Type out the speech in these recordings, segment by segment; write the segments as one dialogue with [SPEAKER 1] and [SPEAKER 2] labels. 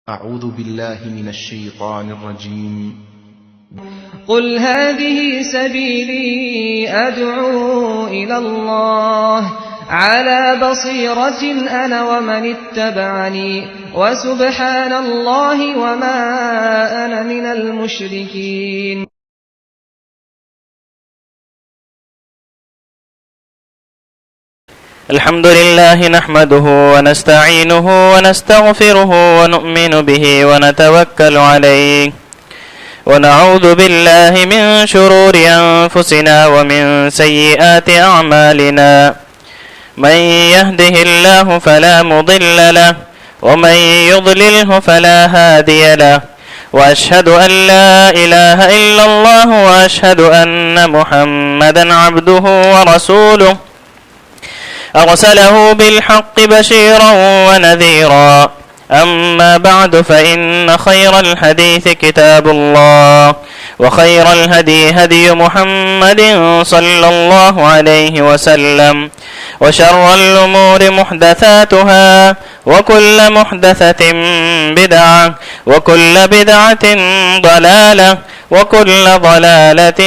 [SPEAKER 1] أعوذ بالله من الشيطان الرجيم.
[SPEAKER 2] قل هذه سبيلي أدعو إلى الله على بصيرة أنا ومن اتبعني وسبحان الله وما أنا من المشركين.
[SPEAKER 3] الحمد لله نحمده ونستعينه ونستغفره ونؤمن به ونتوكل عليه ونعوذ بالله من شرور أنفسنا ومن سيئات أعمالنا. من يهده الله فلا مضل له ومن يضلله فلا هادي له، وأشهد أن لا إله إلا الله وأشهد أن محمدا عبده ورسوله أرسله بالحق بشيرا ونذيرا. أما بعد، فإن خير الحديث كتاب الله، وخير الهدي هدي محمد صلى الله عليه وسلم، وشر الأمور محدثاتها، وكل محدثة بدعة، وكل بدعة ضلالة، وكل ضلالة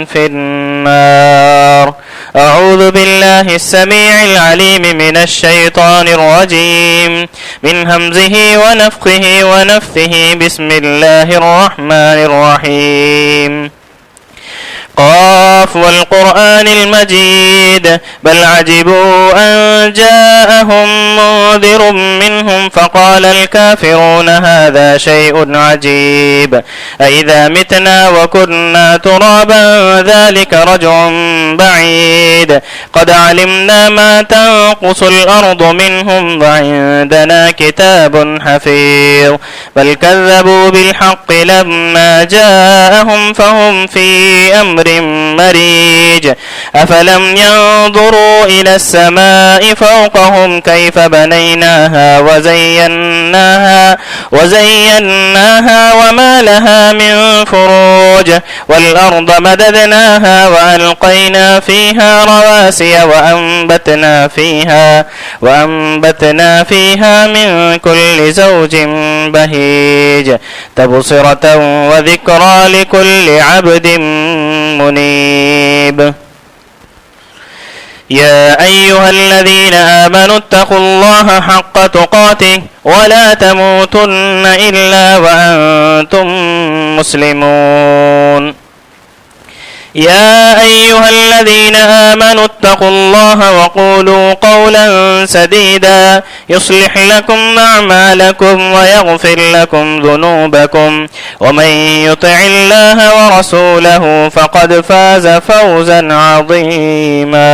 [SPEAKER 3] في النار. أعوذ بالله السميع العليم من الشيطان الرجيم، من همزه ونفخه ونفثه. بسم الله الرحمن الرحيم. قاف والقرآن المجيد، بل عجبوا أن جاءهم منذر منهم فقال الكافرون هذا شيء عجيب، أإذا متنا وكنا ترابا ذلك رجع بعيد، قد علمنا ما تنقص الأرض منهم وعندنا كتاب حفيظ، بل كذبوا بالحق لما جاءهم فهم في أمر مريج. أفلم ينظروا إلى السماء فوقهم كيف بنيناها وزيناها وما لها من فروج، والأرض مددناها وألقينا فيها رواسي وأنبتنا فيها من كل زوج بهيج، تبصرة وذكرى لكل عبد منيب. يا أيها الذين آمنوا اتقوا الله حق تقاته ولا تموتن إلا وأنتم مسلمون. يا أيها الذين آمنوا اتقوا الله وقولوا قولا سديدا يصلح لكم أعمالكم ويغفر لكم ذنوبكم، ومن يطع الله ورسوله فقد فاز فوزا عظيما.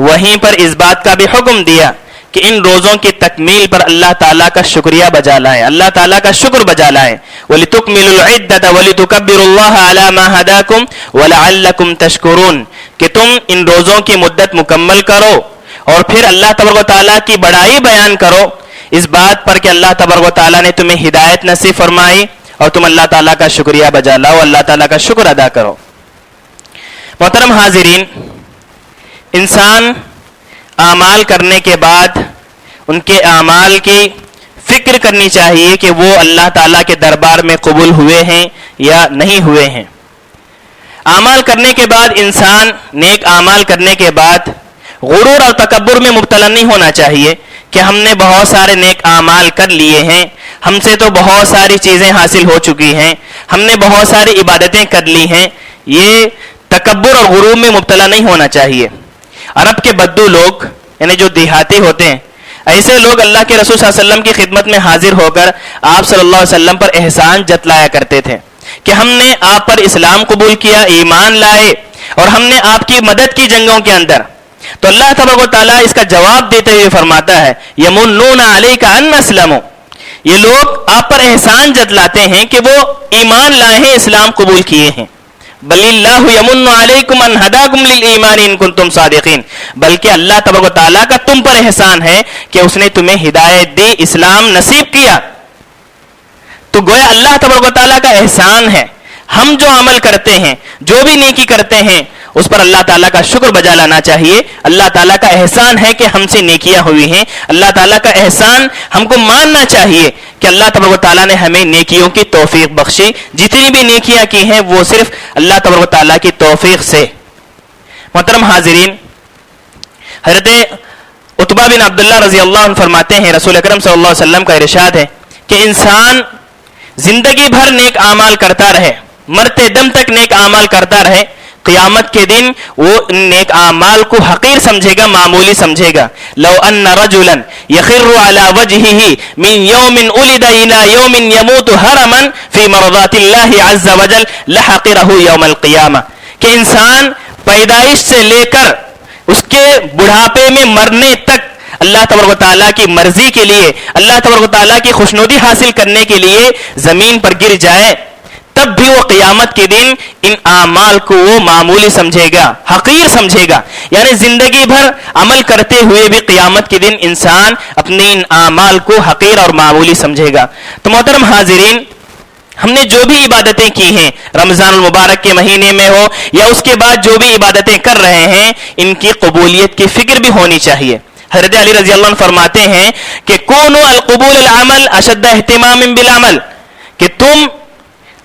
[SPEAKER 3] وہیں پر اس بات کا بھی حکم دیا کہ ان روزوں کی تکمیل پر اللہ تعالیٰ کا شکریہ بجا لائیں، اللہ تعالیٰ کا شکر بجا لائیں. وَلِتُكْمِلُوا الْعِدَّةَ وَلِتُكَبِّرُوا اللَّهَ عَلَى مَا هَدَاكُمْ وَلَعَلَّكُمْ تَشْكُرُونَ کہ تم ان روزوں کی مدت مکمل کرو اور پھر اللہ تبارک و تعالیٰ کی بڑائی بیان کرو اس بات پر کہ اللہ تبارک و تعالیٰ نے تمہیں ہدایت نصیب فرمائی اور تم اللہ تعالیٰ کا شکریہ بجا لاؤ، اللہ تعالیٰ کا شکر ادا کرو. محترم حاضرین، انسان اعمال کرنے کے بعد ان کے اعمال کی فکر کرنی چاہیے کہ وہ اللہ تعالیٰ کے دربار میں قبول ہوئے ہیں یا نہیں ہوئے ہیں. اعمال کرنے کے بعد انسان نیک اعمال کرنے کے بعد غرور اور تکبر میں مبتلا نہیں ہونا چاہیے کہ ہم نے بہت سارے نیک اعمال کر لیے ہیں، ہم سے تو بہت ساری چیزیں حاصل ہو چکی ہیں، ہم نے بہت ساری عبادتیں کر لی ہیں. یہ تکبر اور غرور میں مبتلا نہیں ہونا چاہیے. عرب کے بدو لوگ یعنی جو دیہاتی ہوتے ہیں، ایسے لوگ اللہ کے رسول صلی اللہ علیہ وسلم کی خدمت میں حاضر ہو کر آپ صلی اللہ علیہ وسلم پر احسان جتلایا کرتے تھے کہ ہم نے آپ پر اسلام قبول کیا، ایمان لائے اور ہم نے آپ کی مدد کی جنگوں کے اندر. تو اللہ تبارک و تعالیٰ اس کا جواب دیتے ہوئے فرماتا ہے یمنون علیک ان اسلموا، یہ لوگ آپ پر احسان جتلاتے ہیں کہ وہ ایمان لائے ہیں، اسلام قبول کیے ہیں. بل اللہ یمن علیکم ان ہداکم للایمان ان کنتم صادقین، بلکہ اللہ تبارک و تعالیٰ کا تم پر احسان ہے کہ اس نے تمہیں ہدایت دی، اسلام نصیب کیا. تو گویا اللہ تبارک و تعالیٰ کا احسان ہے. ہم جو عمل کرتے ہیں، جو بھی نیکی کرتے ہیں، اس پر اللہ تعالیٰ کا شکر بجا لانا چاہیے. اللہ تعالیٰ کا احسان ہے کہ ہم سے نیکیاں ہوئی ہیں. اللہ تعالیٰ کا احسان ہم کو ماننا چاہیے کہ اللہ تبارک و تعالیٰ نے ہمیں نیکیوں کی توفیق بخشی. جتنی بھی نیکیاں کی ہیں وہ صرف اللہ تبارک و تعالیٰ کی توفیق سے. محترم حاضرین، حضرت عتبہ بن عبداللہ رضی اللہ عنہ فرماتے ہیں رسول اکرم صلی اللہ علیہ وسلم کا ارشاد ہے کہ انسان زندگی بھر نیک اعمال کرتا رہے، مرتے دم تک نیک اعمال کرتا رہے، قیامت کے دن وہ ان نیک اعمال کو حقیر سمجھے گا، معمولی سمجھے گا. لو ان رجلا یخر علی وجهه من یوم ولد الى یوم یموت حرما فی مرضات اللہ عز وجل لحقره یوم القیامہ، کہ انسان پیدائش سے لے کر اس کے بڑھاپے میں مرنے تک اللہ تبارک و تعالیٰ کی مرضی کے لیے، اللہ تبارک و تعالیٰ کی خوشنودی حاصل کرنے کے لیے زمین پر گر جائے، تب بھی وہ قیامت کے دن ان اعمال کو وہ معمولی سمجھے گا، حقیر سمجھے گا. یعنی زندگی بھر عمل کرتے ہوئے بھی قیامت کے دن انسان اپنے ان اعمال کو حقیر اور معمولی سمجھے گا. تو محترم حاضرین، ہم نے جو بھی عبادتیں کی ہیں رمضان المبارک کے مہینے میں ہو یا اس کے بعد جو بھی عبادتیں کر رہے ہیں، ان کی قبولیت کی فکر بھی ہونی چاہیے. حضرت علی رضی اللہ عنہ فرماتے ہیں کہ کونوا القبول العمل اشد اہتمام بالعمل، کہ تم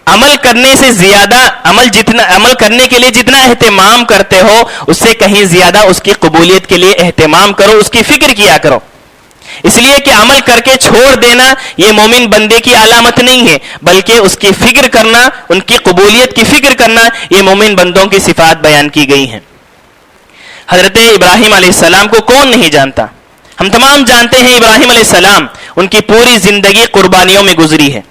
[SPEAKER 3] عمل کرنے سے زیادہ عمل کرنے کے لیے جتنا اہتمام کرتے ہو اس سے کہیں زیادہ اس کی قبولیت کے لیے اہتمام کرو، اس کی فکر کیا کرو. اس لیے کہ عمل کر کے چھوڑ دینا یہ مومن بندے کی علامت نہیں ہے، بلکہ اس کی فکر کرنا، ان کی قبولیت کی فکر کرنا، یہ مومن بندوں کی صفات بیان کی گئی ہیں. حضرت ابراہیم علیہ السلام کو کون نہیں جانتا؟ ہم تمام جانتے ہیں ابراہیم علیہ السلام، ان کی پوری زندگی قربانیوں میں گزری ہے.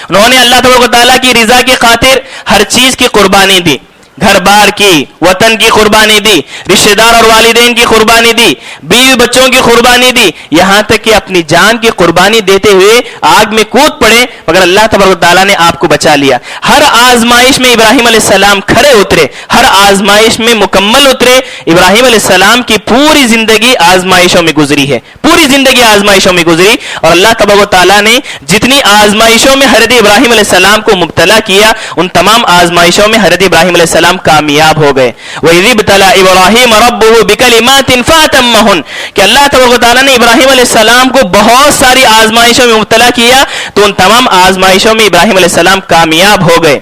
[SPEAKER 3] انہوں نے اللہ تبارک و تعالیٰ کی رضا کی خاطر ہر چیز کی قربانی دی، گھر بار کی، وطن کی قربانی دی، رشتہ دار اور والدین کی قربانی دی، بیوی بچوں کی قربانی دی، یہاں تک کہ اپنی جان کی قربانی دیتے ہوئے آگ میں کود پڑے، مگر اللہ تبارک و تعالیٰ نے آپ کو بچا لیا. ہر آزمائش میں ابراہیم علیہ السلام کھڑے اترے، ہر آزمائش میں مکمل اترے. ابراہیم علیہ السلام کی پوری زندگی آزمائشوں میں گزری ہے، پوری زندگی آزمائشوں میں گزری، اور اللہ تبارک و تعالیٰ نے جتنی آزمائشوں میں حضرت ابراہیم علیہ السلام کو مبتلا کیا، ان تمام آزمائشوں میں حضرت ابراہیم علیہ السلام کامیاب ہو گئے. وَإِذِ ابْتَلَىٰ إِبْرَاهِيمَ رَبُّهُ بِكَلِمَاتٍ فَأَتَمَّهُنَّ، کہ اللہ تبارک و تعالیٰ نے ابراہیم علیہ السلام کو بہت ساری آزمائشوں میں مبتلا کیا، تو ان تمام آزمائشوں میں ابراہیم علیہ السلام کامیاب ہو گئے.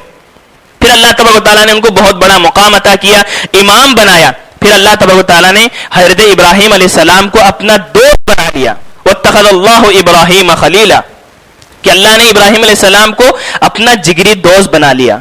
[SPEAKER 3] پھر اللہ تبارک و تعالیٰ نے ان کو بہت بڑا مقام عطا کیا، امام بنایا. پھر اللہ تبارک و تعالیٰ نے حضرت ابراہیم علیہ السلام کو اپنا دوست بنا لیا. وَاتَّخَذَ اللَّهُ إِبْرَاهِيمَ خَلِيلًا، کہ اللہ نے ابراہیم علیہ السلام کو اپنا جگری دوست بنا لیا.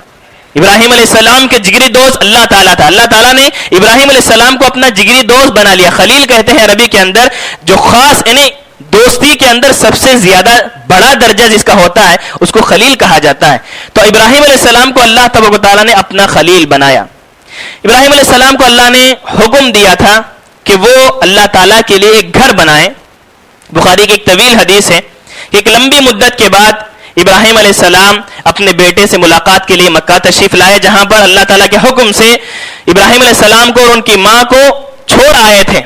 [SPEAKER 3] ابراہیم علیہ السلام کے جگری دوست اللہ تعالیٰ تھا. اللہ تعالیٰ نے ابراہیم علیہ السلام کو اپنا جگری دوست بنا لیا. خلیل کہتے ہیں عربی کے اندر جو خاص، یعنی دوستی کے اندر سب سے زیادہ بڑا درجہ جس کا ہوتا ہے اس کو خلیل کہا جاتا ہے. تو ابراہیم علیہ السلام کو اللہ تبارک و تعالیٰ نے اپنا خلیل بنایا. ابراہیم علیہ السلام کو اللہ نے حکم دیا تھا کہ وہ اللہ تعالیٰ کے لیے ایک گھر بنائیں. بخاری کی ایک طویل حدیث ہے کہ ایک لمبی مدت کے بعد ابراہیم علیہ السلام اپنے بیٹے سے ملاقات کے لیے مکہ تشریف لائے، جہاں پر اللہ تعالیٰ کے حکم سے ابراہیم علیہ السلام کو اور ان کی ماں کو چھوڑ آئے تھے.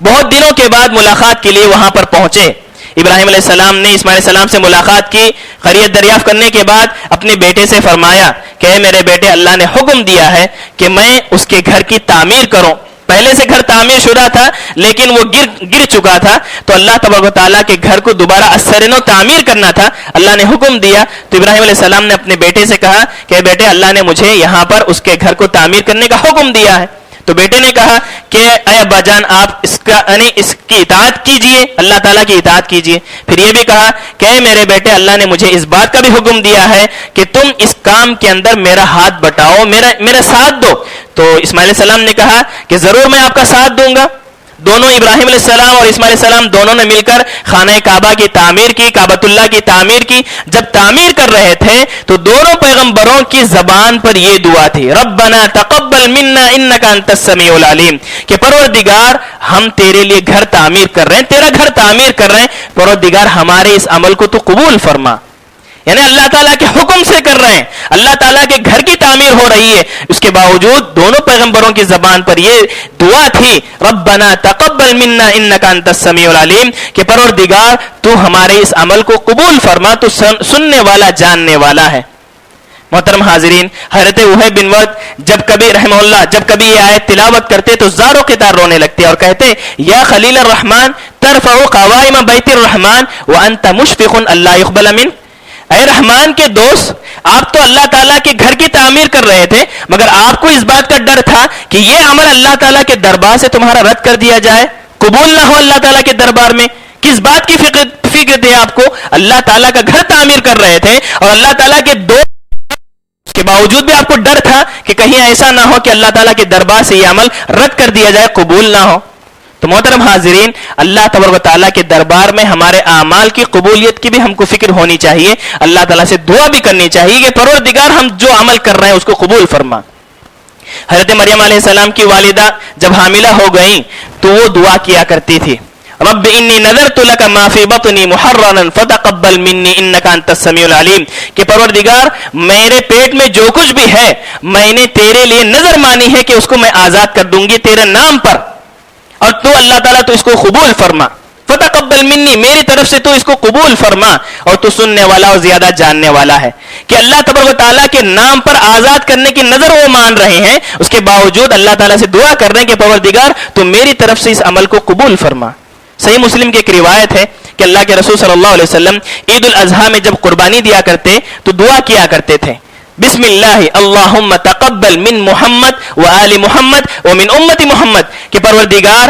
[SPEAKER 3] بہت دنوں کے بعد ملاقات کے لیے وہاں پر پہنچے. ابراہیم علیہ السلام نے اسماعیل علیہ السلام سے ملاقات کی. خیریت دریافت کرنے کے بعد اپنے بیٹے سے فرمایا کہ اے میرے بیٹے، اللہ نے حکم دیا ہے کہ میں اس کے گھر کی تعمیر کروں. پہلے سے گھر تعمیر شدہ تھا لیکن وہ گر چکا تھا، تو اللہ تبارک و تعالیٰ کے گھر کو دوبارہ ازسرنو تعمیر کرنا تھا. اللہ نے حکم دیا تو ابراہیم علیہ السلام نے اپنے بیٹے سے کہا کہ بیٹے، اللہ نے مجھے یہاں پر اس کے گھر کو تعمیر کرنے کا حکم دیا ہے. تو بیٹے نے کہا کہ اے ابا جان، آپ اس کی اطاعت کیجئے، اللہ تعالیٰ کی اطاعت کیجئے. پھر یہ بھی کہا کہ اے میرے بیٹے، اللہ نے مجھے اس بات کا بھی حکم دیا ہے کہ تم اس کام کے اندر میرا ہاتھ بٹاؤ، میرا ساتھ دو. تو اسماعیل علیہ السلام نے کہا کہ ضرور میں آپ کا ساتھ دوں گا. دونوں ابراہیم علیہ السلام اور اسماعیل علیہ السلام دونوں نے مل کر خانہ کعبہ کی تعمیر کی، کعبۃ اللہ کی تعمیر کی. جب تعمیر کر رہے تھے تو دونوں پیغمبروں کی زبان پر یہ دعا تھی، ربنا تقبل منا انک انت السمیع العلیم، کہ پروردگار ہم تیرے لیے گھر تعمیر کر رہے ہیں، تیرا گھر تعمیر کر رہے ہیں، پروردگار ہمارے اس عمل کو تو قبول فرما. یعنی اللہ تعالیٰ کے حکم سے کر رہے ہیں، اللہ تعالیٰ کے گھر کی تعمیر ہو رہی ہے. اس کے باوجود دونوں پیغمبروں کی زبان پر یہ دعا تھی، ربنا تقبل منا انک انت السمیع العلیم، کہ پروردگار تو ہمارے اس عمل کو قبول فرما، تو سننے والا جاننے والا ہے. محترم حاضرین، حضرت وہیب بن ورد جب کبھی رحمہ اللہ جب کبھی یہ آیت تلاوت کرتے تو زاروں کے تار رونے لگتے اور کہتے، یا خلیل الرحمن ترفع قوائم بیت الرحمن وانت مشفق اللہ یقبل منک. اے رحمان کے دوست، آپ تو اللہ تعالیٰ کے گھر کی تعمیر کر رہے تھے، مگر آپ کو اس بات کا ڈر تھا کہ یہ عمل اللہ تعالیٰ کے دربار سے تمہارا رد کر دیا جائے، قبول نہ ہو اللہ تعالیٰ کے دربار میں. کس بات کی فکر تھی آپ کو؟ اللہ تعالیٰ کا گھر تعمیر کر رہے تھے اور اللہ تعالیٰ کے اس کے باوجود بھی آپ کو ڈر تھا کہ کہیں ایسا نہ ہو کہ اللہ تعالیٰ کے دربار سے یہ عمل رد کر دیا جائے، قبول نہ ہو. تو محترم حاضرین، اللہ تبارک و تعالیٰ کے دربار میں ہمارے اعمال کی قبولیت کی بھی ہم کو فکر ہونی چاہیے. اللہ تعالیٰ سے دعا بھی کرنی چاہیے کہ پروردگار ہم جو عمل کر رہے ہیں اس کو قبول فرما. حضرت مریم علیہ السلام کی والدہ جب حاملہ ہو گئیں تو وہ دعا کیا کرتی تھی، رب انی نذرت لک ما فی بطنی محررا فتقبل منی انک انت السمیع العلیم، کہ پروردگار میرے پیٹ میں جو کچھ بھی ہے میں نے تیرے لیے نظر مانی ہے کہ اس کو میں آزاد کر دوں گی تیرے نام پر، اور تو اللہ تعالیٰ تو اس کو قبول فرما. فتقبل منی، میری طرف سے تو اس کو قبول فرما، اور تو سننے والا اور زیادہ جاننے والا ہے. کہ اللہ تبارک و تعالیٰ کے نام پر آزاد کرنے کی نظر وہ مان رہے ہیں، اس کے باوجود اللہ تعالیٰ سے دعا کر رہے ہیں کہ پروردگار تو میری طرف سے اس عمل کو قبول فرما. صحیح مسلم کی ایک روایت ہے کہ اللہ کے رسول صلی اللہ علیہ وسلم عید الاضحیٰ میں جب قربانی دیا کرتے تو دعا کیا کرتے تھے، بسم اللہ اللہم تقبل من محمد و آل محمد و من امت محمد، کہ پروردگار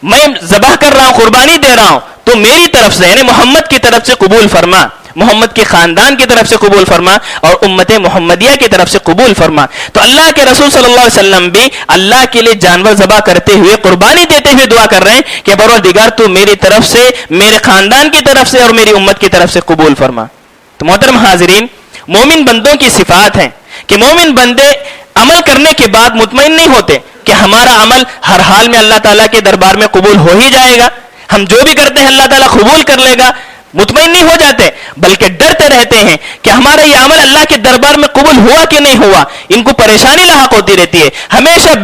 [SPEAKER 3] میں ذبح کر رہا ہوں، قربانی دے رہا ہوں، تو میری طرف سے یعنی محمد کی طرف سے قبول فرما، محمد کے خاندان کی طرف سے قبول فرما، اور امت محمدیہ کی طرف سے قبول فرما. تو اللہ کے رسول صلی اللہ علیہ وسلم بھی اللہ کے لیے جانور ذبح کرتے ہوئے، قربانی دیتے ہوئے دعا کر رہے ہیں کہ پروردگار تو میری طرف سے، میرے خاندان کی طرف سے اور میری امت کی طرف سے قبول فرما. تو محترم حاضرین، مومن بندوں کی صفات ہیں کہ مومن بندے عمل کرنے کے بعد مطمئن نہیں ہوتے کہ ہمارا عمل ہر حال میں اللہ تعالیٰ کے دربار میں قبول ہو ہی جائے گا، ہم جو بھی کرتے ہیں اللہ تعالیٰ قبول کر لے گا. مطمئن نہیں ہو جاتے بلکہ ڈرتے رہتے ہیں کہ ہمارا یہ عمل اللہ کے دربار میں قبول ہوا کہ نہیں ہوا. ان کو پریشانی لاحق ہوتی رہتی ہے، ہمیشہ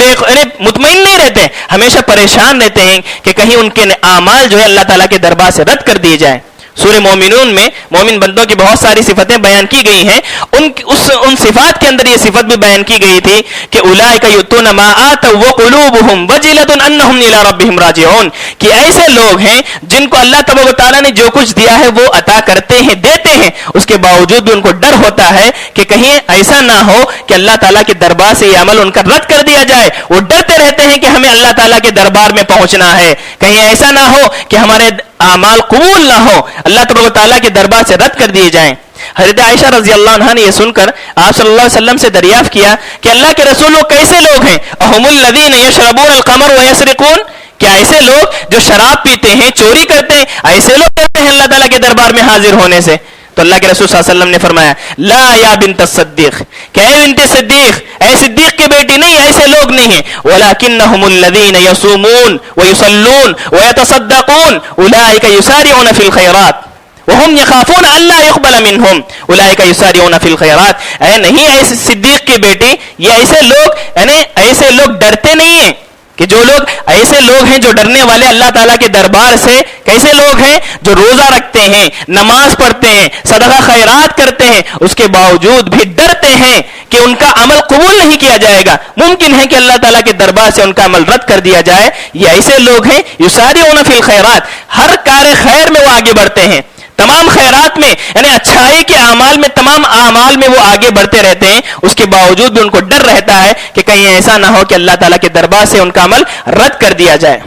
[SPEAKER 3] مطمئن نہیں رہتے، ہمیشہ پریشان رہتے ہیں کہ کہیں ان کے اعمال جو ہے اللہ تعالیٰ کے دربار سے رد کر دیے جائیں. سورہ مومنون میں مومن بندوں کی بہت ساری صفتیں بیان کی گئی ہیں. ان صفات کے اندر یہ صفت بھی بیان کی گئی تھی کہ اولئک یؤتون ما آتوا وقلوبهم وجلۃ انہم الی ربہم راجعون، کہ ایسے لوگ ہیں جن کو اللہ تبارک و تعالیٰ نے جو کچھ دیا ہے وہ عطا کرتے ہیں، دیتے ہیں، اس کے باوجود بھی ان کو ڈر ہوتا ہے کہ کہیں ایسا نہ ہو کہ اللہ تعالیٰ کے دربار سے یہ عمل ان کا رد کر دیا جائے. وہ ڈرتے رہتے ہیں کہ ہمیں اللہ تعالیٰ کے دربار میں پہنچنا ہے، کہیں ایسا نہ ہو کہ ہمارے اعمال قبول نہ ہو، اللہ تبارک و تعالیٰ کے دربار سے رد کر دیے جائیں. حضرت عائشہ رضی اللہ عنہا نے یہ سن کر آپ صلی اللہ علیہ وسلم سے دریافت کیا کہ اللہ کے رسول وہ کیسے لوگ ہیں؟ اہم الذین یشربون الخمر ویسرقون، کیا ایسے لوگ جو شراب پیتے ہیں، چوری کرتے ہیں، ایسے لوگ کہتے ہیں اللہ تعالیٰ کے دربار میں حاضر ہونے سے؟ تو اللہ کے رسول صلی اللہ علیہ وسلم نے فرمایا لا یا بنت الصدیق، کہ اے بنت صدیق، اے صدیق کی بیٹی نہیں، ایسے لوگ نہیں ہیں، ولکنہم الذین یصومون ویصلون ویتصدقون اولئک یسارعون فی الخیرات وهم يخافون الا يقبل منهم اولئک یسارعون فی الخیرات، اے نہیں ایسے صدیق کی بیٹی، یہ ایسے لوگ یعنی ایسے لوگ ڈرتے نہیں ہیں، کہ جو لوگ ایسے لوگ ہیں جو ڈرنے والے اللہ تعالیٰ کے دربار سے، کیسے لوگ ہیں جو روزہ رکھتے ہیں، نماز پڑھتے ہیں، صدقہ خیرات کرتے ہیں، اس کے باوجود بھی ڈرتے ہیں کہ ان کا عمل قبول نہیں کیا جائے گا، ممکن ہے کہ اللہ تعالیٰ کے دربار سے ان کا عمل رد کر دیا جائے، یہ ایسے لوگ ہیں یسارعون فی الخیرات، ہر کار خیر میں وہ آگے بڑھتے ہیں، تمام خیرات میں یعنی اچھائی کے اعمال میں، تمام اعمال میں وہ آگے بڑھتے رہتے ہیں، اس کے باوجود بھی ان کو ڈر رہتا ہے کہ کہیں ایسا نہ ہو کہ اللہ تعالیٰ کے دربار سے ان کا عمل رد کر دیا جائے۔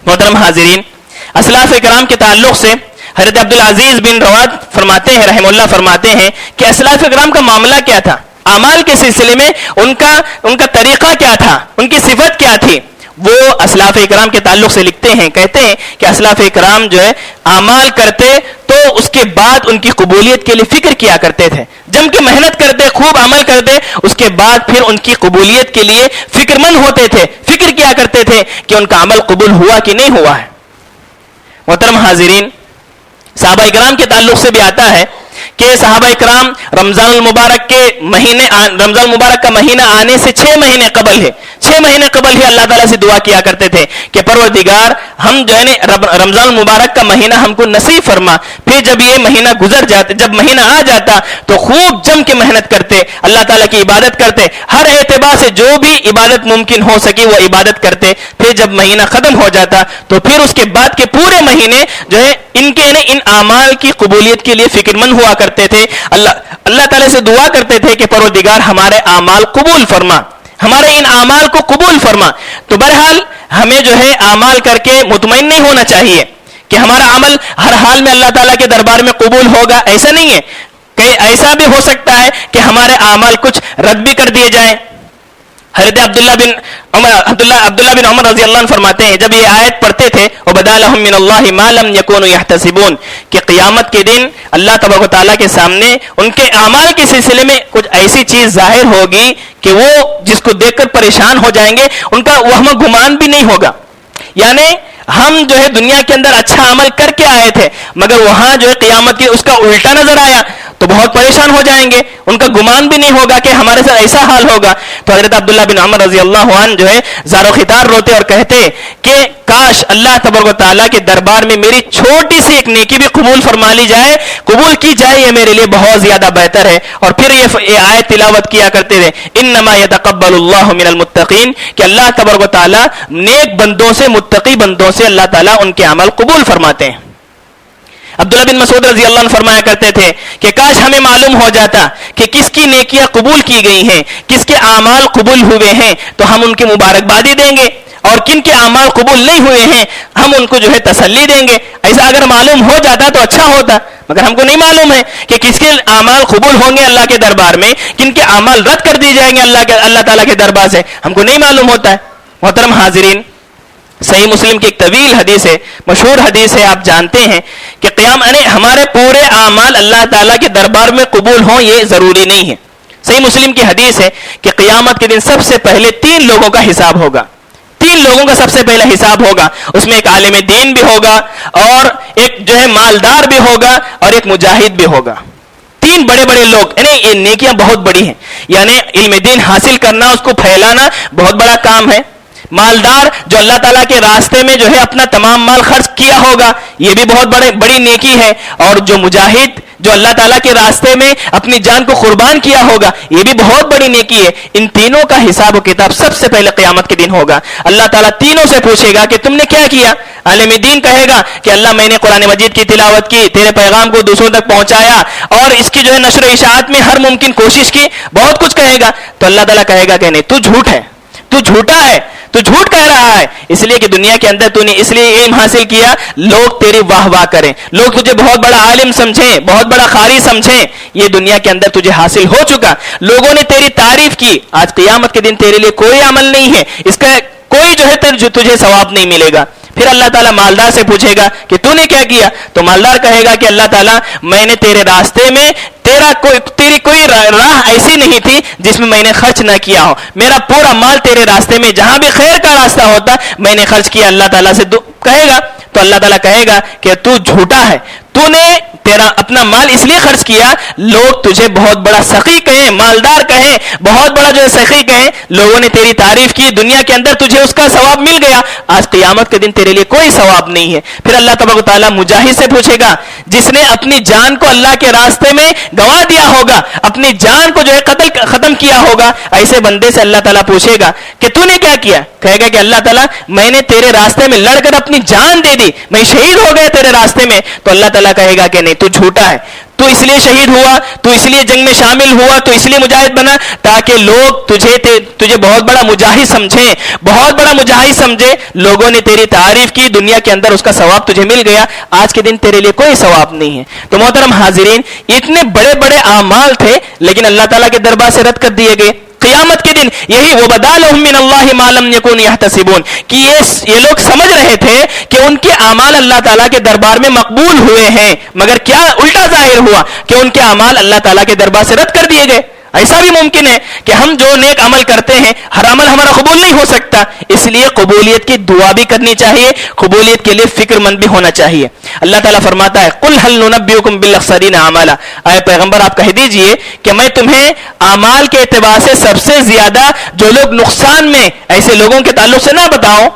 [SPEAKER 3] محترم حاضرین، اسلاف کرام کے تعلق سے حضرت عبدالعزیز بن رواد فرماتے ہیں رحمہ اللہ، فرماتے ہیں کہ اسلاف کرام کا معاملہ کیا تھا، اعمال کے سلسلے میں ان کا طریقہ کیا تھا، ان کی صفت کیا تھی۔ وہ اسلاف کرام کے تعلق سے لکھتے ہیں، کہتے ہیں کہ اسلاف کرام جو ہے اعمال کرتے تو اس کے بعد ان کی قبولیت کے لیے فکر کیا کرتے تھے، جم کے محنت کرتے، خوب عمل کرتے، اس کے بعد پھر ان کی قبولیت کے لیے فکر مند ہوتے تھے، فکر کیا کرتے تھے کہ ان کا عمل قبول ہوا کہ نہیں ہوا ہے۔ محترم حاضرین، صحابہ کرام کے تعلق سے بھی آتا ہے کہ صحابہ کرام رمضان المبارک کا مہینہ آنے سے 6 مہینے قبل ہے، 6 مہینے قبل ہی اللہ تعالیٰ سے دعا کیا کرتے تھے کہ پروردگار ہم جو ہے رمضان المبارک کا مہینہ ہم کو نصیب فرما۔ پھر جب یہ مہینہ گزر جاتا، جب مہینہ آ جاتا تو خوب جم کے محنت کرتے، اللہ تعالیٰ کی عبادت کرتے، ہر اعتبار سے جو بھی عبادت ممکن ہو سکی وہ عبادت کرتے۔ پھر جب مہینہ ختم ہو جاتا تو پھر اس کے بعد کے پورے مہینے جو ہے ان اعمال کی قبولیت کے لیے فکر مند ہوا کرتے تھے، اللہ تعالیٰ سے دعا کرتے تھے کہ پروردگار ہمارے اعمال قبول فرما، ہمارے ان اعمال کو قبول فرما۔ تو بہرحال ہمیں جو ہے اعمال کر کے مطمئن نہیں ہونا چاہیے کہ ہمارا عمل ہر حال میں اللہ تعالیٰ کے دربار میں قبول ہوگا، ایسا نہیں ہے، کہ ایسا بھی ہو سکتا ہے کہ ہمارے اعمال کچھ رد بھی کر دیے جائیں۔ حضرت عبداللہ بن عمر رضی اللہ عنہ فرماتے ہیں جب یہ آیت پڑھتے تھے وَبَدَا لَهُم مِّنَ اللَّهِ مَا لَمْ يَكُونُوا يَحْتَسِبُونَ، کہ قیامت کے دن اللہ تبارک و تعالیٰ کے سامنے ان کے اعمال کے سلسلے میں کچھ ایسی چیز ظاہر ہوگی کہ وہ جس کو دیکھ کر پریشان ہو جائیں گے، ان کا وہم گمان بھی نہیں ہوگا۔ یعنی ہم جو ہے دنیا کے اندر اچھا عمل کر کے آئے تھے، مگر وہاں جو ہے قیامت کی اس کا الٹا نظر آیا تو بہت پریشان ہو جائیں گے، ان کا گمان بھی نہیں ہوگا کہ ہمارے ساتھ ایسا حال ہوگا۔ تو حضرت عبداللہ بن عمر رضی اللہ عنہ جو ہے زار و خطار روتے اور کہتے کہ کاش اللہ تبارک و تعالیٰ کے دربار میں میری چھوٹی سی ایک نیکی بھی قبول فرما لی جائے، قبول کی جائے، یہ میرے لیے بہت زیادہ بہتر ہے۔ اور پھر یہ آیت تلاوت کیا کرتے تھے انما یتقبل اللہ من المتقین، کہ اللہ تبارک و تعالیٰ نیک بندوں سے، متقی بندوں سے اللہ تعالیٰ ان کے عمل قبول فرماتے ہیں۔ عبداللہ بن مسعود رضی اللہ عنہ فرمایا کرتے تھے کہ کاش ہمیں معلوم ہو جاتا کہ کس کی نیکیاں قبول کی گئی ہیں، کس کے اعمال قبول ہوئے ہیں تو ہم ان کی مبارکبادی دیں گے، اور کن کے اعمال قبول نہیں ہوئے ہیں ہم ان کو جو ہے تسلی دیں گے۔ ایسا اگر معلوم ہو جاتا تو اچھا ہوتا، مگر ہم کو نہیں معلوم ہے کہ کس کے اعمال قبول ہوں گے اللہ کے دربار میں، کن کے اعمال رد کر دیے جائیں گے اللہ تعالیٰ کے دربار سے، ہم کو نہیں معلوم ہوتا ہے۔ محترم حاضرین، صحیح مسلم کی ایک طویل حدیث ہے، مشہور حدیث ہے، آپ جانتے ہیں کہ ہمارے پورے اعمال اللہ تعالیٰ کے دربار میں قبول ہوں یہ ضروری نہیں ہے۔ صحیح مسلم کی حدیث ہے کہ قیامت کے دن سب سے پہلے 3 لوگوں کا حساب ہوگا، 3 لوگوں کا سب سے پہلا حساب ہوگا، اس میں ایک عالم دین بھی ہوگا، اور ایک جو ہے مالدار بھی ہوگا، اور ایک مجاہد بھی ہوگا۔ 3 بڑے بڑے لوگ، یعنی یہ نیکیاں بہت بڑی ہیں، یعنی علم دین حاصل کرنا، اس کو پھیلانا بہت بڑا کام ہے۔ مالدار جو اللہ تعالیٰ کے راستے میں جو ہے اپنا تمام مال خرچ کیا ہوگا، یہ بھی بہت بڑی نیکی ہے، اور جو مجاہد جو اللہ تعالیٰ کے راستے میں اپنی جان کو قربان کیا ہوگا، یہ بھی بہت بڑی نیکی ہے۔ ان تینوں کا حساب و کتاب سب سے پہلے قیامت کے دن ہوگا۔ اللہ تعالیٰ تینوں سے پوچھے گا کہ تم نے کیا کیا۔ عالم دین کہے گا کہ اللہ میں نے قرآن مجید کی تلاوت کی، تیرے پیغام کو دوسروں تک پہنچایا، اور اس کی جو ہے نشر و اشاعت میں ہر ممکن کوشش کی، بہت کچھ کہے گا۔ تو اللہ تعالیٰ کہے گا کہ نہیں، تو جھوٹ ہے، تو جھوٹا ہے، تو جھوٹ کہہ رہا ہے، اس لیے کہ دنیا کے اندر تو نے اس لیے علم حاصل کیا لوگ تیری واہ واہ کریں، لوگ تجھے بہت بڑا عالم سمجھیں، بہت بڑا قاری سمجھیں، یہ دنیا کے اندر تجھے حاصل ہو چکا، لوگوں نے تیری تعریف کی، آج قیامت کے دن تیرے لیے کوئی عمل نہیں ہے، اس کا کوئی جو ہے تجھے ثواب نہیں ملے گا۔ پھر اللہ تعالیٰ مالدار سے پوچھے گا کہ تو نے کیا کیا؟ تو مالدار کہے گا کہ اللہ تعالیٰ میں نے تیرے راستے میں تیری کوئی راہ ایسی نہیں تھی جس میں نے خرچ نہ کیا ہو، میرا پورا مال تیرے راستے میں جہاں بھی خیر کا راستہ ہوتا میں نے خرچ کیا۔ اللہ تعالیٰ سے کہے گا تو اللہ تعالیٰ کہے گا کہ تو جھوٹا ہے، تو نے تیرا اپنا مال اس لیے خرچ کیا لوگ تجھے بہت بڑا سخی کہیں، مالدار کہیں، بہت بڑا جو ہے سخی کہیں، لوگوں نے تیری تعریف کی، دنیا کے اندر تجھے اس کا ثواب مل گیا، آج قیامت کے دن تیرے لیے کوئی ثواب نہیں ہے۔ پھر اللہ تبارک و تعالیٰ مجاہد سے پوچھے گا جس نے اپنی جان کو اللہ کے راستے میں گنوا دیا ہوگا، اپنی جان کو جو ہے قتل ختم کیا ہوگا، ایسے بندے سے اللہ تعالیٰ پوچھے گا کہ تو نے کیا کیا؟ کہے گا کہ اللہ تعالیٰ میں نے تیرے راستے میں لڑ کر اپنی جان دے دی، میں شہید ہو گیا تیرے راستے میں۔ تو اللہ تعالیٰ کہے گا کہ نہیں، تو جھوٹا ہے، تو اس لیے شہید ہوا، تو اس لیے جنگ میں شامل ہوا، تو اس لیے مجاہد بنا تاکہ لوگ تجھے بہت بڑا مجاہد سمجھیں، بہت بڑا مجاہد سمجھے، لوگوں نے تیری تعریف کی، دنیا کے اندر اس کا ثواب تجھے مل گیا، آج کے دن تیرے لیے کوئی ثواب نہیں ہے۔ تو محترم حاضرین، اتنے بڑے بڑے اعمال تھے لیکن اللہ تعالیٰ کے دربار سے رد کر دیے گئے۔ قیامت کے دن یہی وَبَدَا لَهُم مِّنَ اللَّهِ مَا لَمْ يَكُونُوا يَحْتَسِبُونَ کہ یہ لوگ سمجھ رہے تھے کہ ان کے اعمال اللہ تعالیٰ کے دربار میں مقبول ہوئے ہیں، مگر کیا الٹا ظاہر ہوا کہ ان کے اعمال اللہ تعالیٰ کے دربار سے رد کر دیے گئے۔ ایسا بھی ممکن ہے کہ ہم جو نیک عمل کرتے ہیں ہر عمل ہمارا قبول نہیں ہو سکتا، اس لیے قبولیت کی دعا بھی کرنی چاہیے، قبولیت کے لیے فکر مند بھی ہونا چاہیے۔ اللہ تعالیٰ فرماتا ہے قُلْ هَلْ نُنَبِّئُكُم بِالْأَخْسَرِينَ أَعْمَالًا، اے پیغمبر آپ کہہ دیجئے کہ میں تمہیں اعمال کے اعتبار سے سب سے زیادہ جو لوگ نقصان میں ایسے لوگوں کے تعلق سے نہ بتاؤں۔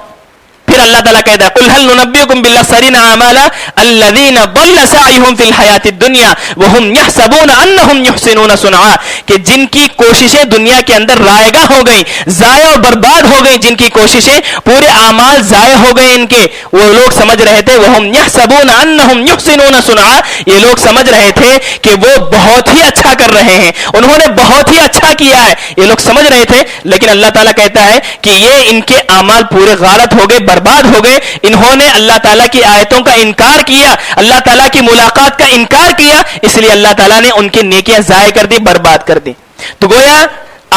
[SPEAKER 3] پھر اللہ تعالیٰ کہتا ہے قُلْ هَلْ نُنَبِّئُكُم بِالْأَخْسَرِينَ أَعْمَالًا الَّذِينَ ضَلَّ سَعْيُهُمْ فِي الْحَيَاةِ الدُّنْيَا وَهُمْ يَحْسَبُونَ أَنَّهُمْ يُحْسِنُونَ صُنْعًا کہ جن کی کوششیں دنیا کے اندر رائگاں ہو گئیں، ضائع اور برباد ہو گئیں، جن کی کوششیں پورے اعمال ضائع ہو گئے ان کے، وہ لوگ سمجھ رہے تھے وَهُمْ يَحْسَبُونَ أَنَّهُمْ يُحْسِنُونَ صُنْعًا، یہ لوگ سمجھ رہے تھے کہ وہ بہت ہی اچھا کر رہے ہیں، انہوں نے بہت ہی اچھا کیا ہے، یہ لوگ سمجھ رہے تھے، لیکن اللہ تعالیٰ کہتا ہے کہ یہ ان کے اعمال پورے غارت ہو گئے، برباد ہو گئے، انہوں نے اللہ تعالیٰ کی آیتوں کا انکار کیا، اللہ تعالیٰ کی ملاقات کا انکار کیا، اس لیے اللہ تعالیٰ نے ان کی نیکیاں ضائع کر دی، برباد کر دی۔ تو گویا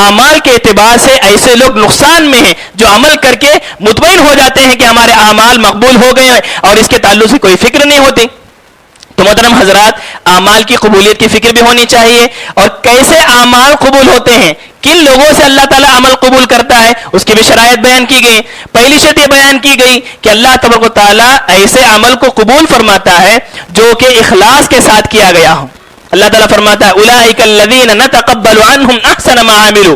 [SPEAKER 3] اعمال کے اعتبار سے ایسے لوگ نقصان میں ہیں جو عمل کر کے مطمئن ہو جاتے ہیں کہ ہمارے اعمال مقبول ہو گئے ہیں اور اس کے تعلق سے کوئی فکر نہیں ہوتی۔ تو محترم حضرات، اعمال کی قبولیت کی فکر بھی ہونی چاہیے، اور کیسے اعمال قبول ہوتے ہیں، کن لوگوں سے اللہ تعالیٰ عمل قبول کرتا ہے، اس کی بھی شرائط بیان کی گئی۔ پہلی شرط یہ بیان کی گئی کہ اللہ تبارک و تعالیٰ ایسے عمل کو قبول فرماتا ہے جو کہ اخلاص کے ساتھ کیا گیا ہو۔ اللہ تعالیٰ فرماتا ہے اولئک الذین نتقبل عنہم احسن ما عملوا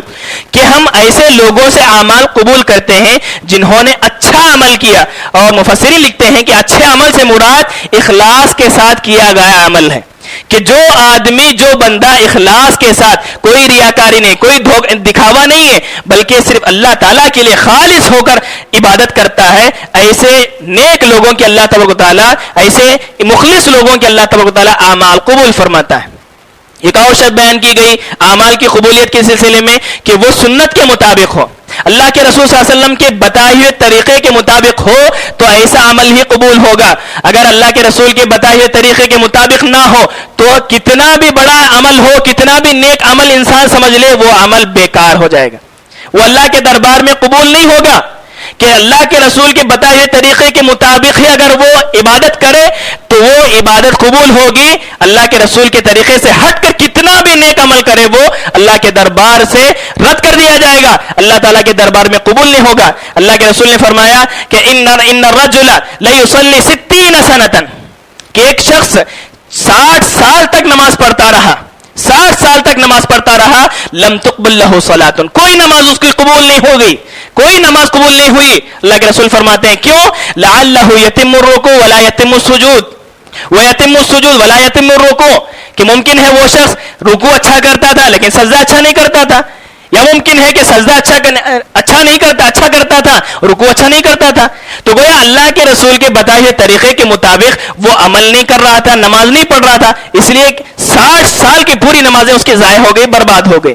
[SPEAKER 3] کہ ہم ایسے لوگوں سے اعمال قبول کرتے ہیں جنہوں نے اچھا عمل کیا، اور مفسرین لکھتے ہیں کہ اچھے عمل سے مراد اخلاص کے ساتھ کیا گیا عمل ہے، کہ جو آدمی جو بندہ اخلاص کے ساتھ، کوئی ریاکاری نہیں، کوئی دکھاوا نہیں ہے، بلکہ صرف اللہ تعالیٰ کے لیے خالص ہو کر عبادت کرتا ہے، ایسے نیک لوگوں کے اللہ تبارک و تعالیٰ، ایسے مخلص لوگوں کے اللہ تبارک و تعالیٰ اعمال قبول فرماتا ہے۔ ایک اور شرط بیان کی گئی اعمال کی قبولیت کے سلسلے میں کہ وہ سنت کے مطابق ہو، اللہ کے رسول صلی اللہ علیہ وسلم کے بتائے ہوئے طریقے کے مطابق ہو تو ایسا عمل ہی قبول ہوگا۔ اگر اللہ کے رسول کے بتائے ہوئے طریقے کے مطابق نہ ہو تو کتنا بھی بڑا عمل ہو، کتنا بھی نیک عمل انسان سمجھ لے، وہ عمل بیکار ہو جائے گا، وہ اللہ کے دربار میں قبول نہیں ہوگا۔ کہ اللہ کے رسول کے بتائے ہوئے طریقے کے مطابق ہی اگر وہ عبادت کرے تو وہ عبادت قبول ہوگی، اللہ کے رسول کے طریقے سے ہٹ کر کتنا بھی نیک عمل کرے وہ اللہ کے دربار سے رد کر دیا جائے گا، اللہ تعالیٰ کے دربار میں قبول نہیں ہوگا۔ اللہ کے رسول نے فرمایا کہ ان الرجل لیصلی 60 سنۃ کہ ایک شخص 60 سال تک نماز پڑھتا رہا، 60 سال تک نماز پڑھتا رہا، لم تقبل له صلاۃ، کوئی نماز اس کی قبول نہیں ہوگی، کوئی نماز قبول نہیں ہوئی۔ اللہ کے رسول فرماتے ہیں کیوں؟ لعلہ یتم الرکوع ولا یتم السجود ویتم السجود ولا یتم الرکوع، کہ ممکن ہے وہ شخص رکوع اچھا کرتا تھا لیکن سجدہ اچھا نہیں کرتا تھا، یا ممکن ہے کہ سجدہ اچھا کرتا تھا، رکوع اچھا نہیں کرتا تھا۔ تو گویا اللہ کے رسول کے بتائے ہوئے طریقے کے مطابق وہ عمل نہیں کر رہا تھا، نماز نہیں پڑھ رہا تھا، اس لیے 60 سال کی پوری نمازیں اس کی ضائع ہو گئی، برباد ہو گئی۔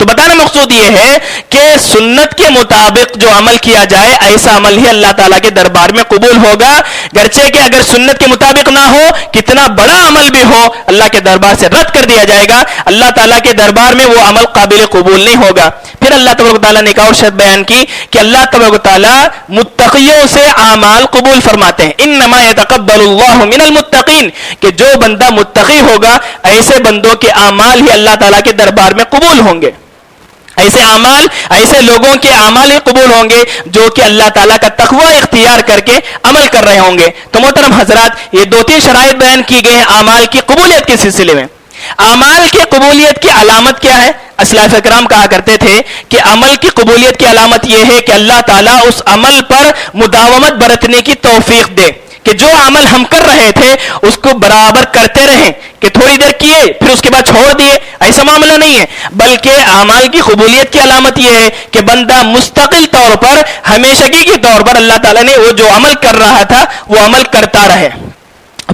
[SPEAKER 3] تو بتانا مقصود یہ ہے کہ سنت کے مطابق جو عمل کیا جائے ایسا عمل ہی اللہ تعالیٰ کے دربار میں قبول ہوگا، گرچہ کہ اگر سنت کے مطابق نہ ہو، کتنا بڑا عمل بھی ہو، اللہ کے دربار سے رد کر دیا جائے گا، اللہ تعالیٰ کے دربار میں وہ عمل قابل قبول نہیں ہوگا۔ پھر اللہ تبارک و تعالیٰ نے ایک اور شرط بیان کی کہ اللہ تبارک و تعالیٰ متقیوں سے اعمال قبول فرماتے ہیں، انما یتقبل اللہ من المتقین، کہ جو بندہ متقی ہوگا ایسے بندوں کے اعمال ہی اللہ تعالیٰ کے دربار میں قبول ہوں گے، ایسے اعمال، ایسے لوگوں کے اعمال ہی قبول ہوں گے جو کہ اللہ تعالیٰ کا تقوی اختیار کر کے عمل کر رہے ہوں گے۔ تو محترم حضرات، یہ 2-3 شرائط بیان کی گئے ہیں اعمال کی قبولیت کے سلسلے میں۔ اعمال کی قبولیت کی علامت کیا ہے؟ اسلاف اکرام کہا کرتے تھے کہ عمل کی قبولیت کی علامت یہ ہے کہ اللہ تعالیٰ اس عمل پر مداومت برتنے کی توفیق دے، کہ جو عمل ہم کر رہے تھے اس کو برابر کرتے رہیں، کہ تھوڑی دیر کیے پھر اس کے بعد چھوڑ دیے، ایسا معاملہ نہیں ہے، بلکہ اعمال کی قبولیت کی علامت یہ ہے کہ بندہ مستقل طور پر، ہمیشگی کے طور پر اللہ تعالیٰ نے وہ جو عمل کر رہا تھا وہ عمل کرتا رہے۔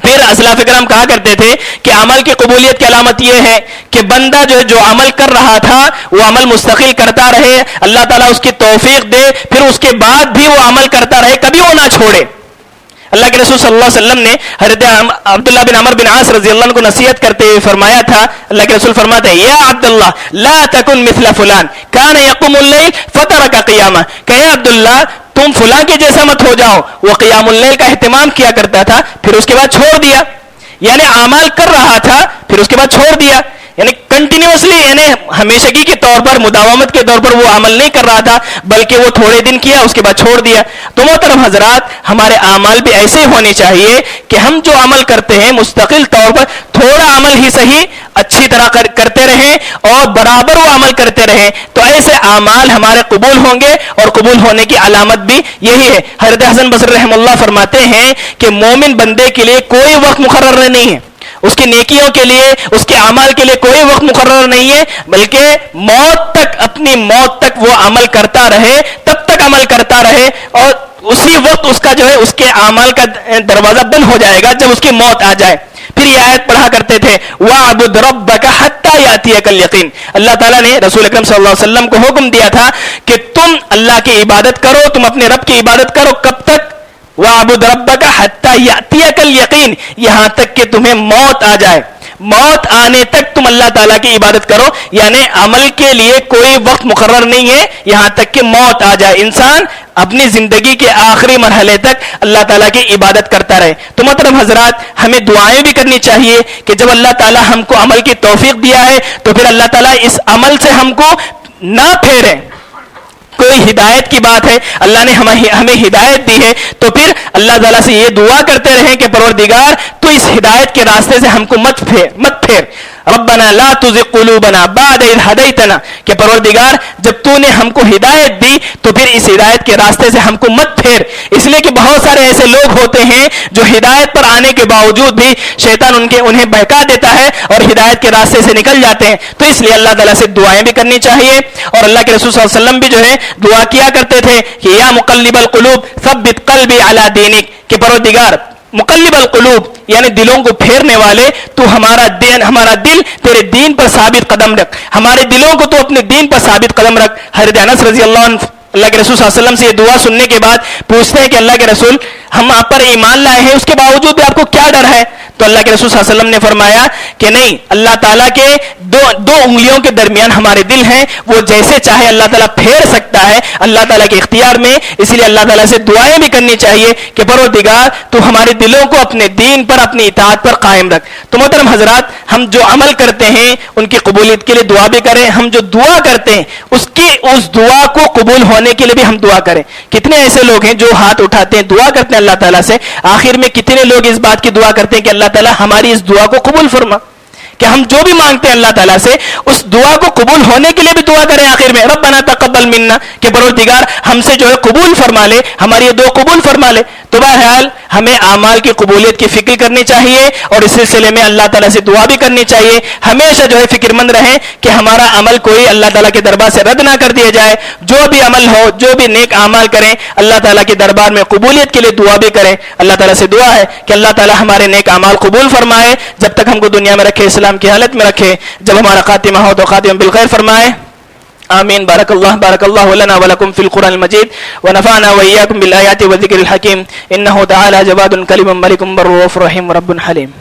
[SPEAKER 3] پھر اسلاف کرام کہا کرتے تھے کہ عمل کی قبولیت کی علامت یہ ہے کہ بندہ جو عمل کر رہا تھا وہ عمل مستقل کرتا رہے، اللہ تعالیٰ اس کی توفیق دے، پھر اس کے بعد بھی وہ عمل کرتا رہے، کبھی وہ نہ چھوڑے۔ اللہ کے رسول صلی اللہ علیہ وسلم نے حضرت عبداللہ بن عمر بن عاص رضی اللہ عنہ کو نصیحت کرتے ہوئے فرمایا تھا، اللہ کے رسول فرماتے ہیں، یا عبداللہ لا تکن مثل فلان کان یقوم اللیل فترک قیامہ، کہ اے عبداللہ تم فلاں کے جیسا مت ہو جاؤ، وہ قیام اللیل کا اہتمام کیا کرتا تھا پھر اس کے بعد چھوڑ دیا، یعنی اعمال کر رہا تھا پھر اس کے بعد چھوڑ دیا، یعنی کنٹینیوسلی، یعنی ہمیشگی کے طور پر، مداومت کے طور پر وہ عمل نہیں کر رہا تھا، بلکہ وہ تھوڑے دن کیا اس کے بعد چھوڑ دیا۔ تو محترم حضرات، ہمارے اعمال بھی ایسے ہونے چاہیے کہ ہم جو عمل کرتے ہیں مستقل طور پر تھوڑا عمل ہی صحیح اچھی طرح کرتے رہیں اور برابر وہ عمل کرتے رہیں، تو ایسے اعمال ہمارے قبول ہوں گے، اور قبول ہونے کی علامت بھی یہی ہے۔ حضرت حسن بصری رحمہ اللہ فرماتے ہیں کہ مومن بندے کے لیے کوئی وقت مقرر نہیں ہے، اس کی نیکیوں کے لیے، اس کے اعمال کے لیے کوئی وقت مقرر نہیں ہے، بلکہ موت تک، اپنی موت تک وہ عمل کرتا رہے، تب تک عمل کرتا رہے، اور اسی وقت اس کا اس کے اعمال کا دروازہ بند ہو جائے گا جب اس کی موت آ جائے۔ پھر یہ آیت پڑھا کرتے تھے، وَاعْبُدْ رَبَّكَ حَتَّى يَأْتِيَكَ الْيَقِينُ، اللہ تعالیٰ نے رسول اکرم صلی اللہ علیہ وسلم کو حکم دیا تھا کہ تم اللہ کی عبادت کرو، تم اپنے رب کی عبادت کرو، کب تک؟ وَاعْبُدْ رَبَّكَ حَتَّى يَأْتِيَكَ الْيَقِينُ، یہاں تک کہ تمہیں موت آ جائے، موت آنے تک تم اللہ تعالیٰ کی عبادت کرو، یعنی عمل کے لیے کوئی وقت مقرر نہیں ہے یہاں تک کہ موت آ جائے، انسان اپنی زندگی کے آخری مرحلے تک اللہ تعالیٰ کی عبادت کرتا رہے۔ تو محترم حضرات، ہمیں دعائیں بھی کرنی چاہیے کہ جب اللہ تعالیٰ ہم کو عمل کی توفیق دیا ہے تو پھر اللہ تعالیٰ اس عمل سے ہم کو نہ پھیرے۔ کوئی ہدایت کی بات ہے، اللہ نے ہمیں ہدایت دی ہے، تو پھر اللہ تعالیٰ سے یہ دعا کرتے رہیں کہ پروردگار تو اس ہدایت کے راستے سے ہم کو مت پھیر، ربنا لا تزغ قلوبنا بعد اذ ہدیتنا، کہ پروردگار جب تو نے ہم کو ہدایت دی تو پھر اس ہدایت کے راستے سے ہم کو مت پھیر، اس لیے کہ بہت سارے ایسے لوگ ہوتے ہیں جو ہدایت پر آنے کے باوجود بھی شیطان انہیں بہکا دیتا ہے اور ہدایت کے راستے سے نکل جاتے ہیں۔ تو اس لیے اللہ تعالیٰ سے دعائیں بھی کرنی چاہیے، اور اللہ کے رسول صلی اللہ علیہ وسلم بھی دعا کیا کرتے تھے کہ یا مقلب القلوب ثبت قلبی علی دینک، کہ پروردگار مقلب القلوب یعنی دلوں کو پھیرنے والے، تو ہمارا دل تیرے دین پر ثابت قدم رکھ، ہمارے دلوں کو تو اپنے دین پر ثابت قدم رکھ۔ حضرت انس رضی اللہ عنہ اللہ کے رسول صلی اللہ علیہ وسلم سے یہ دعا سننے کے بعد پوچھتے ہیں کہ اللہ کے رسول، ہم آپ پر ایمان لائے ہیں، اس کے باوجود بھی آپ کو کیا ڈر ہے؟ تو اللہ کے رسول صلی اللہ علیہ وسلم نے فرمایا کہ نہیں، اللہ تعالیٰ کے دو انگلیوں کے درمیان ہمارے دل ہیں، وہ جیسے چاہے اللہ تعالیٰ پھیر سکتا ہے، اللہ تعالیٰ کے اختیار میں، اس لیے اللہ تعالیٰ سے دعائیں بھی کرنی چاہیے کہ پروردگار تو ہمارے دلوں کو اپنے دین پر، اپنی اطاعت پر قائم رکھ۔ تو محترم حضرات، ہم جو عمل کرتے ہیں ان کی قبولیت کے لیے دعا بھی کریں، ہم جو دعا کرتے ہیں اس دعا کو قبول ہونے کے لیے بھی ہم دعا کریں۔ کتنے ایسے لوگ ہیں جو ہاتھ اٹھاتے ہیں، دعا کرتے ہیں اللہ تعالیٰ سے، آخر میں کتنے لوگ اس بات کی دعا کرتے ہیں کہ اللہ تعالیٰ ہماری اس دعا کو قبول فرما، کہ ہم جو بھی مانگتے ہیں اللہ تعالیٰ سے اس دعا کو قبول ہونے کے لیے بھی دعا کریں آخر میں، ربنا تقبل منا، کہ پروردگار ہم سے قبول فرما لے، ہماری یہ دعا قبول فرما لے۔ تو بہرحال ہمیں اعمال کی قبولیت کی فکر کرنی چاہیے، اور اس سلسلے میں اللہ تعالیٰ سے دعا بھی کرنی چاہیے، ہمیشہ فکر مند رہیں کہ ہمارا عمل کوئی اللہ تعالیٰ کے دربار سے رد نہ کر دیا جائے، جو بھی عمل ہو، جو بھی نیک اعمال کریں، اللہ تعالیٰ کے دربار میں قبولیت کے لیے دعا بھی کریں۔ اللہ تعالیٰ سے دعا ہے کہ اللہ تعالیٰ ہمارے نیک اعمال قبول فرمائے، جب تک ہم کو دنیا میں رکھے، اسلام کی حالت میں رکھے، جب ہمارا خاتمہ ہو تو خاتمہ بالخیر فرمائے۔ آمين. بارك الله لنا ولكم في القرآن المجيد ونفعنا وإياكم بالآيات والذكر الحكيم إنه تعالى جواد كريم ملك بر رؤوف رحيم رب حليم.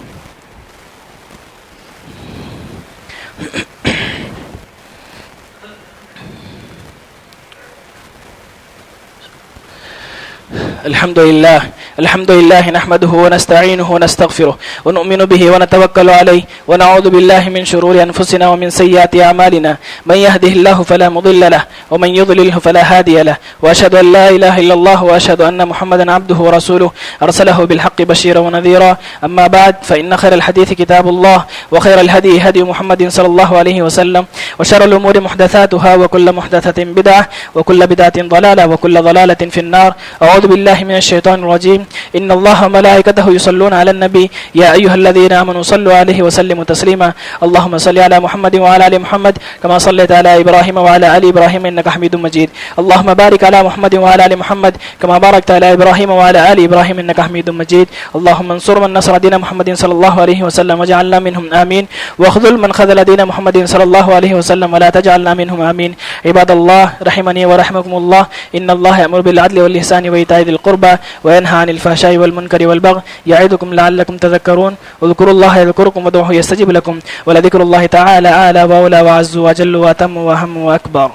[SPEAKER 3] الحمد لله نحمده ونستعينه ونستغفره ونؤمن به ونتوكل عليه ونعوذ بالله من شرور أنفسنا ومن سيئات أعمالنا من يهده الله فلا مضل له ومن يضلله فلا هادي له وأشهد أن لا إله إلا الله وأشهد أن محمدا عبده ورسوله أرسله بالحق بشيرا ونذيرا. أما بعد فإن خير الحديث كتاب الله وخير الهدي هدي محمد صلى الله عليه وسلم وشر الأمور محدثاتها وكل محدثة بدعة وكل بدعة ضلالة وكل ضلالة في النار. أعوذ بالله من الشيطان الرجيم. إن الله وملائكته يصلون على النبي يا أيها الذين آمنوا صلوا عليه وسلموا تسليما. اللهم صل على محمد وعلى آل محمد كما صليت على إبراهيم وعلى آل إبراهيم إنك حميد مجيد. اللهم بارك على محمد وعلى آل محمد كما باركت على إبراهيم وعلى آل إبراهيم إنك حميد مجيد. اللهم انصر من نصر دين محمد صلى الله عليه وسلم واجعلنا منهم آمين واخذل من خذل دين محمد صلى الله عليه وسلم ولا تجعلنا منهم آمين. عباد الله رحمني ورحمكم الله إن الله يأمر بالعدل والإحسان وإيتاء ذي القربى وينهى عن الفحشاء والمنكر والبغي يعظكم لعلكم تذكرون. اذكروا الله يذكركم وادعوه يستجب لكم ولذكر الله تعالى أعلى وأولى وأعز وأجل وأتم وأهم وأكبر.